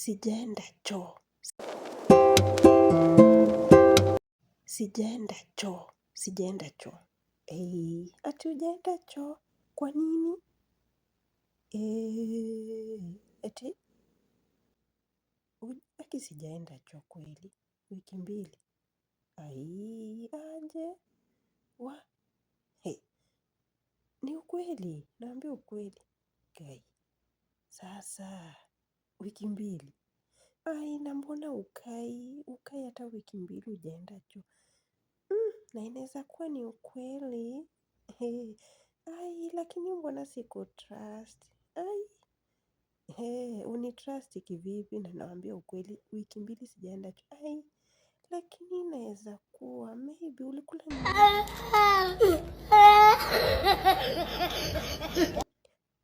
Sijaenda choo. Sijaenda choo. Sijaenda choo. Ati hujaenda choo? Kwa nini? Ati ati sijaenda choo kweli. Wiki mbili. Aje. Ni ukweli. Naambia ukweli. Kai. Sasa. Wiki mbili. Na mbona hukai hata wiki mbili hujaenda choo? Na inaweza kuwa ni ukweli. Lakini mbona sikutrust? Unitrust kivipi? Na naambia ukweli wiki mbili sijaenda choo. Lakini inaweza kuwa maybe ulikula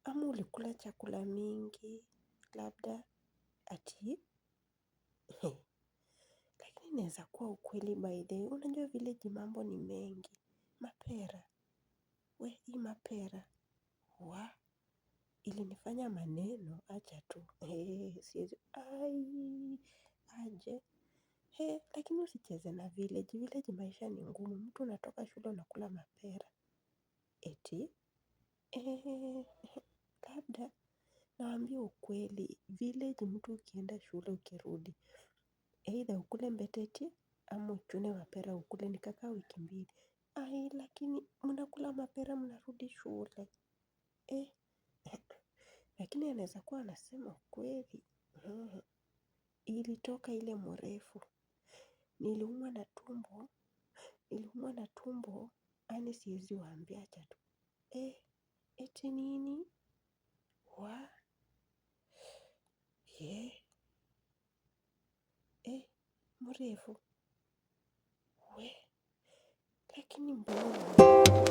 ama ulikula chakula mingi labda ati. Lakini inaweza kuwa ukweli by the way. Unajua village mambo ni mengi. Mapera. Hii mapera. Ilinifanya maneno acha tu. Siwezi. Aje. Lakini usicheze na village. Village maisha ni ngumu. Mtu unatoka shule unakula mapera. Eti. Labda. Naambia ukweli. Village mtu ukienda shule ukirudi. Either ukule mbeteti ama uchune mapera ukule nikakaa wiki mbili. Lakini mnakula mapera mnarudi shule. Lakini anaweza kuwa anasema ukweli. Ilitoka ile mrefu. Niliumwa na tumbo. Yaani siwezi waambia acha tu. Eti nini? Mrefu. Lakini mbona